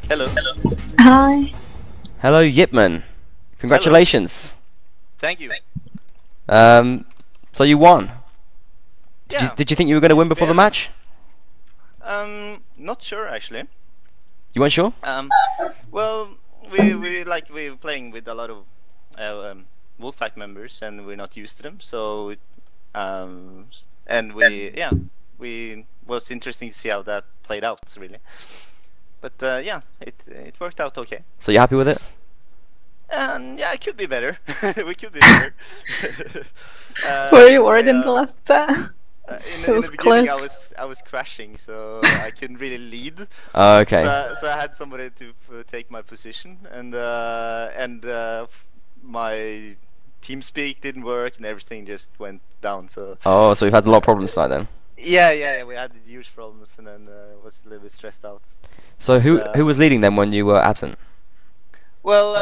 Hello. Hi. Hello, Yipman. Congratulations. Thank you. So you won. Yeah. Did you think you were going to win before the match? Not sure actually. You weren't sure? Well, we were playing with a lot of Wolfpack members, and we're not used to them. So, and we was interesting to see how that played out really. But yeah, it worked out okay. So you're happy with it? Yeah, it could be better. We could be better. Were you worried in the last set? In It the was beginning, close. I was crashing, so I couldn't really lead. Oh, okay. So I had somebody to take my position, and my TeamSpeak didn't work, and everything just went down. So Oh, so we've had a lot of problems tonight then. yeah, we had huge problems, and then was a little bit stressed out. So who was leading then when you were absent? Well,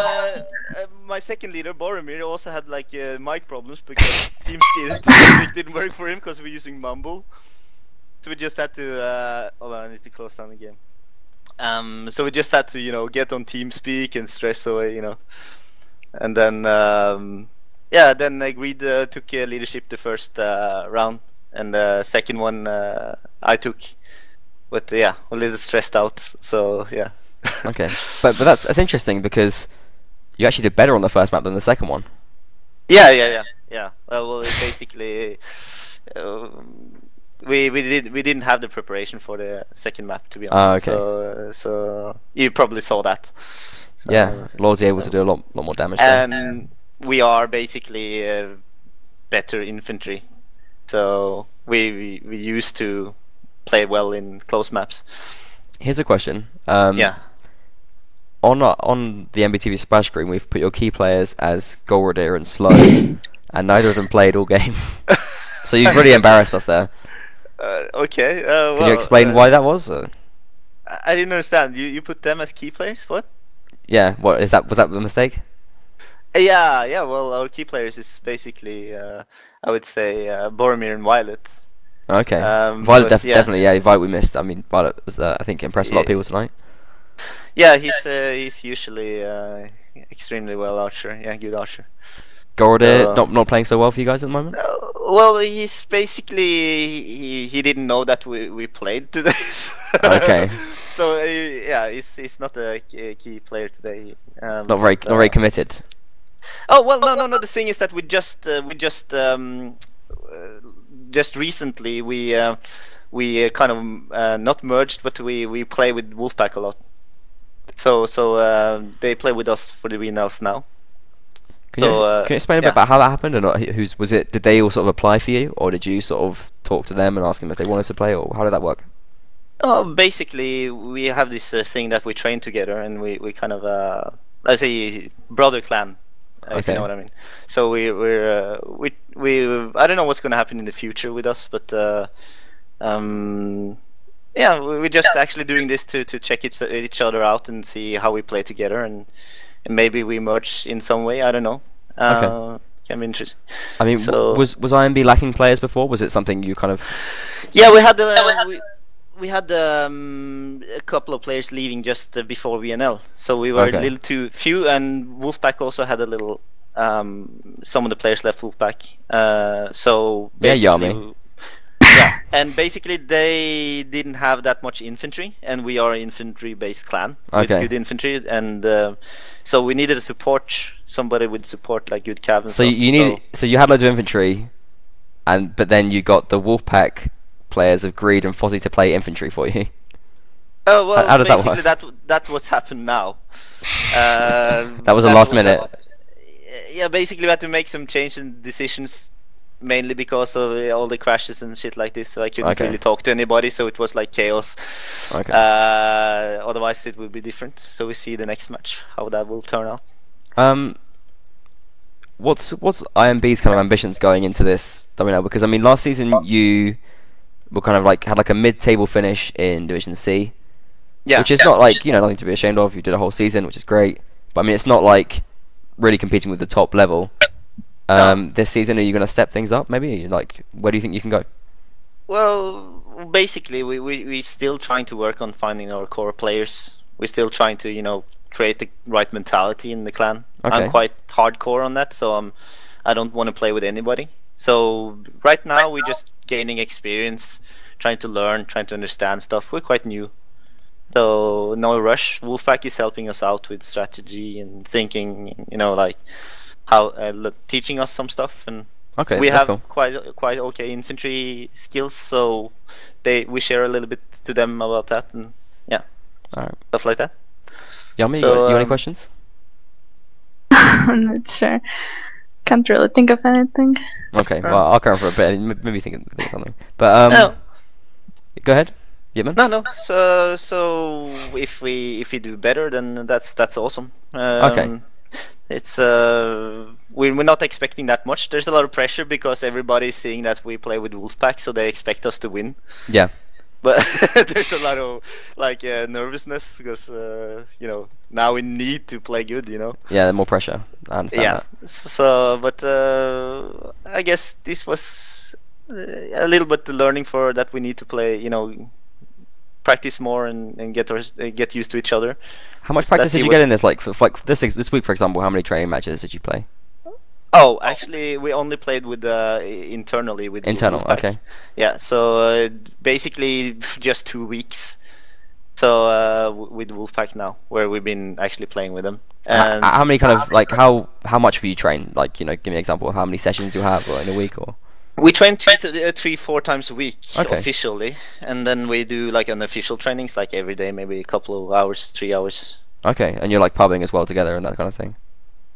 my second leader, Boromir, also had like mic problems because TeamSpeak didn't work for him because we're using Mumble. So we just had to. Hold on, I need to close down the game. So we just had to, get on TeamSpeak and stress away, and then then agreed took leadership the first round, and the second one I took, but yeah, a little stressed out. So yeah. Okay, but that's interesting because you actually did better on the first map than the second one. Yeah. Well, basically, we didn't have the preparation for the second map, to be honest. Okay. So you probably saw that. So, Yeah, Lord's able to do a lot more damage there. and we are basically better infantry, so we used to play well in close maps. Here's a question. Yeah. On the MBTV splash screen, we've put your key players as Golradir and Slow, and neither of them played all game. So you've really embarrassed us there. Okay. Can you explain why that was? I didn't understand. You put them as key players? What? Yeah. What is that? Was that the mistake? Yeah. Well, our key players is basically, I would say, Boromir and Violet. Okay. but Violet definitely. Yeah, Violet we missed. I mean, Violet was I think impressed a lot of people tonight. Yeah, he's usually extremely well archer. Yeah, good archer. Golradir not playing so well for you guys at the moment. Well, he's basically he didn't know that we played today. Okay. So yeah, he's not a key player today. Not very committed. Oh well, no. The thing is that we just recently we kind of not merged, but we play with Wolfpack a lot. So they play with us for the WNLs now. Can you explain a bit about how that happened, or not? Was it? Did they all sort of apply for you, or did you sort of talk to them and ask them if they wanted to play, or how did that work? Oh, basically we have this thing that we train together, and we kind of let's say brother clan. If you know what I mean. So we're I don't know what's going to happen in the future with us, but yeah, we're just actually doing this to check each other out and see how we play together, and maybe we merge in some way. I don't know. Okay. Can be interesting. I mean, so, was IMB lacking players before? Was it something you kind of? Yeah, we had we had a couple of players leaving just before WNL, so we were a little too few, and Wolfpack also had a little. Some of the players left Wolfpack, so basically, yeah, and basically they didn't have that much infantry, and we are an infantry-based clan with good infantry, and so we needed somebody with support like good cav. So you had loads of infantry, but then you got the Wolfpack players of Greed and Fozzie to play infantry for you. Oh well, how does basically that work? That's what's happened now. That was a last minute. Yeah, basically we had to make some changes and decisions, mainly because of all the crashes and shit like this. So I couldn't really talk to anybody, so it was like chaos. Okay. Otherwise it would be different. So we see the next match how that will turn out. What's IMB's kind of ambitions going into this WNL? Because I mean, last season you were kind of had like a mid-table finish in Division C, which is not like nothing to be ashamed of. You did a whole season, which is great. But I mean, it's not like really competing with the top level. This season, are you going to step things up? Maybe where do you think you can go? Well, basically, we're still trying to work on finding our core players. we're still trying to, you know, create the right mentality in the clan. Okay. I'm quite hardcore on that, so I don't want to play with anybody. So right now we're just gaining experience, trying to learn, trying to understand stuff. We're quite new, so no rush. Wolfpack is helping us out with strategy and thinking, you know, like how teaching us some stuff, and Okay, we that's have cool. quite okay infantry skills, so we share a little bit to them about that, and yeah, Alright. stuff like that. Yummy, So, you got any questions? I'm not sure. Can't really think of anything. Okay, well, I'll carry on for a bit and maybe think of something. But, No, go ahead. Yipman? no. So if we do better, then that's awesome. Okay. It's we're not expecting that much. There's a lot of pressure because everybody's seeing that we play with Wolfpack, so they expect us to win. Yeah. But there's a lot of like nervousness because you know, now we need to play good, you know. Yeah, more pressure. I understand Yeah. that. So, but I guess this was a little bit the learning for that we need to play, you know, practice more and get used to each other. How much Let's practice see did you what- get in this? Like, for this week, for example, how many training matches did you play? Oh, actually, we only played with internally with Internal, Wolfpack. okay. Yeah, so basically just 2 weeks. So with Wolfpack now, where we've been actually playing with them. And How many kind of, like, how much will you train? Like, you know, give me an example of how many sessions you have or in a week or... we train 3-4 times a week Okay. officially, and then we do like unofficial trainings, like every day, maybe a couple of hours, 3 hours. Okay, and you're like pubbing as well together and that kind of thing?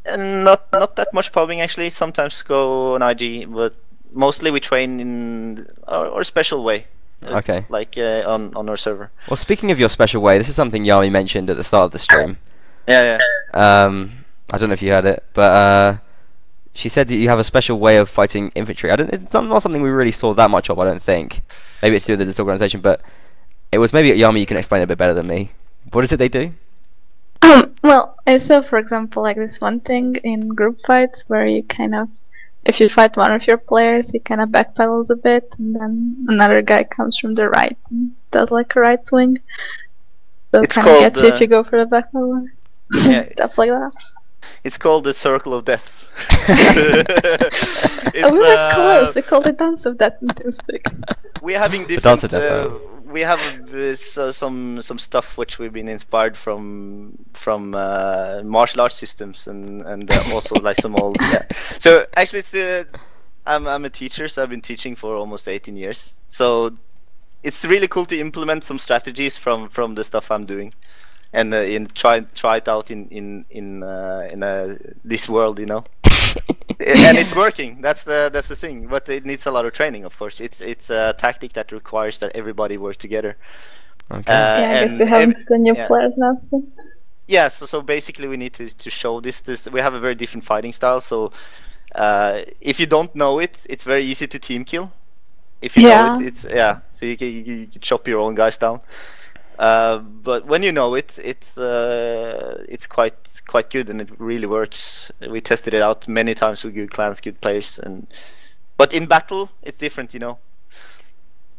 And not that much pubbing actually. Sometimes go on IG, but mostly we train in our special way. Okay. Like on our server. Well, speaking of your special way, this is something Yami mentioned at the start of the stream. Yeah. I don't know if you heard it, but she said that you have a special way of fighting infantry. It's not something we really saw that much of, I don't think. Maybe it's to do with this organization, but it was maybe Yami, you can explain it a bit better than me. What is it they do? Well, I saw, for example, like this one thing in group fights where you kind of, if you fight one of your players, he kind of backpedals a bit, and then another guy comes from the right and does like a right swing. So It's kind of called, gets you if you go for the backpedal. Yeah. Stuff like that. It's called the Circle of Death. Oh, we were close. We called it Dance of Death in TeamSpeak. We're having The Dance of different. Death, We have some stuff which we've been inspired from martial arts systems and also like some old. Yeah. So actually, I'm a teacher, so I've been teaching for almost 18 years. So it's really cool to implement some strategies from the stuff I'm doing, and try it out in this world, you know. And it's working. That's the thing. But it needs a lot of training, of course. It's a tactic that requires that everybody work together. Okay. Yeah, I guess we have the new players now. So. Yeah. So basically, we need to show this. We have a very different fighting style. So if you don't know it, it's very easy to team kill. If you know it, it's So you can chop your own guys down. But when you know it, it's quite good, and it really works. We tested it out many times with good clans, good players, but in battle it's different, you know.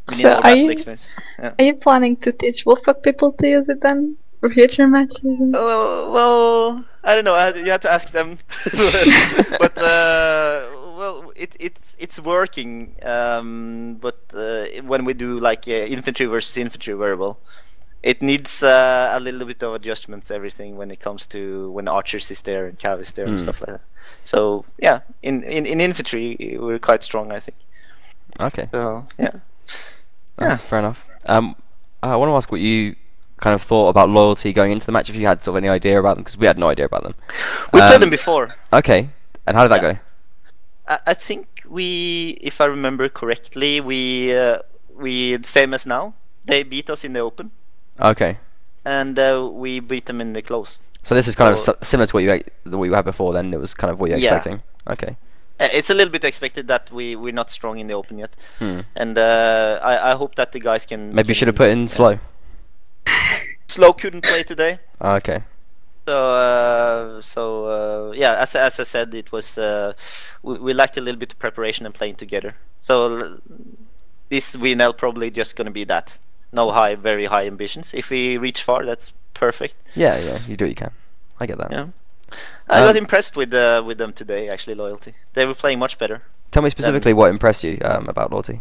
We need more battle experience. Yeah. Are you planning to teach Wolfpack people to use it then for future matches? Well, I don't know. You have to ask them. But well, it's working. But when we do like infantry versus infantry very well. It needs a little bit of adjustments, everything when it comes to when archers is there and cav is there and stuff like that. So yeah, in infantry we're quite strong, I think. Okay. So yeah. Fair enough. I want to ask what you kind of thought about loyalty going into the match, if you had sort of any idea about them, because we had no idea about them. We played them before. Okay. And how did that go? I think if I remember correctly, we same as now. They beat us in the open. Okay. And we beat them in the close. So this is kind of similar to what you had before. Then it was kind of what you were expecting. Okay. It's a little bit expected that we're not strong in the open yet, and I hope that the guys can. Maybe you should have put in slow. Slow couldn't play today. Okay. So yeah, as I said, it was we lacked a little bit of preparation and playing together. So this WNL probably just gonna be that. No very high ambitions. If we reach far, that's perfect. Yeah, you do what you can. I get that. Yeah. I got impressed with them today. Actually, Loyalty. They were playing much better. Tell me specifically what impressed you about Loyalty.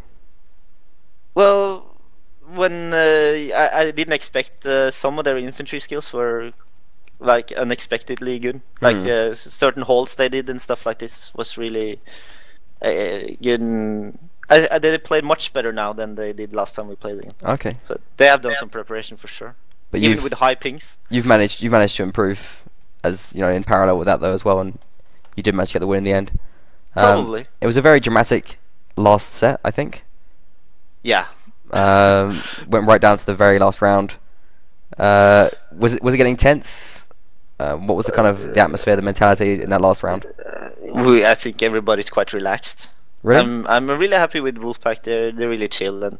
Well, when I didn't expect some of their infantry skills were like unexpectedly good. Like certain holds they did and stuff like this was really good. And they played much better now than they did last time we played again. Okay. So they have done some preparation for sure. But even with high pings, you've managed to improve, as you know, in parallel with that though as well, and you did manage to get the win in the end. Probably. It was a very dramatic last set, I think. Yeah. Went right down to the very last round. Was it getting tense? What was the kind of the atmosphere, the mentality in that last round? I think everybody's quite relaxed. Really? I'm really happy with Wolfpack. They're really chill, and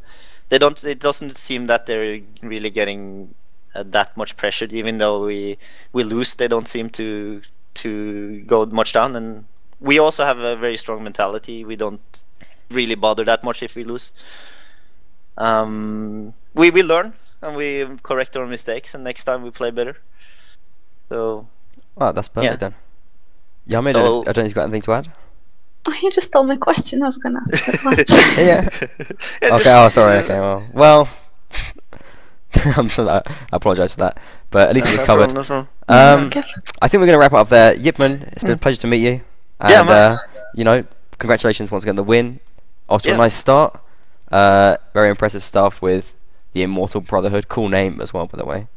they don't. It doesn't seem that they're really getting that much pressured. Even though we lose, they don't seem to go much down. And we also have a very strong mentality. We don't really bother that much if we lose. We learn and we correct our mistakes, and next time we play better. So. Wow, that's perfect then. Yami, I don't know if you've got anything to add. Oh, you just stole my question. I was gonna ask that. Yeah. Okay. Oh, sorry. Okay. Well. I'm sorry, I apologise for that, but at least it was covered. Okay. I think we're going to wrap it up there. Yipman, it's been a pleasure to meet you. And, you know, congratulations once again on the win. Off to a nice start. Very impressive stuff with the Immortal Brotherhood. Cool name as well, by the way.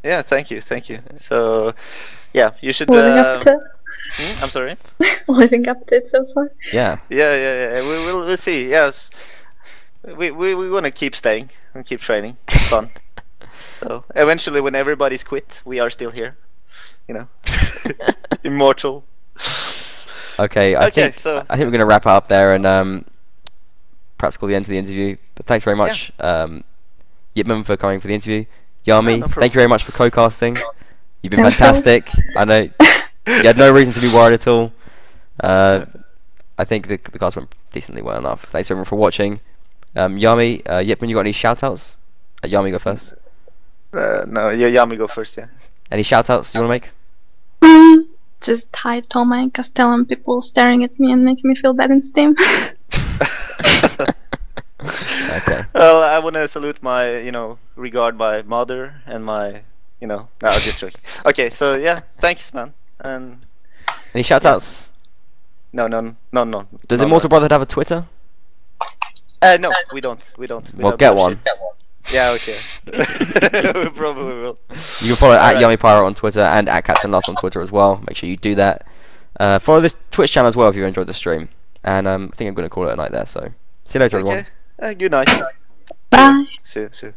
Yeah, thank you. So, yeah, you should. Living up to. I'm sorry. Living up to it so far. Yeah. Yeah. We'll see. Yes, we want to keep staying and keep training. It's fun. So eventually, when everybody's quit, we are still here. You know, immortal. Okay. I think we're going to wrap it up there and perhaps call the end to the interview. But thanks very much, Yipman, for coming for the interview. Yami, thank you very much for co-casting. You've been fantastic. I know you had no reason to be worried at all. I think the cast went decently well enough. Thanks everyone for watching. Yami, Yipman, you got any shout-outs? Yami, go first. No, Yami go first, yeah. Any shout-outs you want to make? Just hi Toma and Castellan, people staring at me and making me feel bad in Steam. Okay. Well, I want to salute my, regard my mother and my, no, I'm just joking. Okay, so yeah, thanks, man. And any shout-outs? No. Does Immortal Brotherhood have a Twitter? No, we don't. Well, get one. Yeah, okay. We probably will. You can follow at Yummy Pyro on Twitter and at Captain Lust on Twitter as well. Make sure you do that. Follow this Twitch channel as well if you enjoyed the stream. And I think I'm going to call it a night there. So see you later, everyone. Good night. Bye. See you.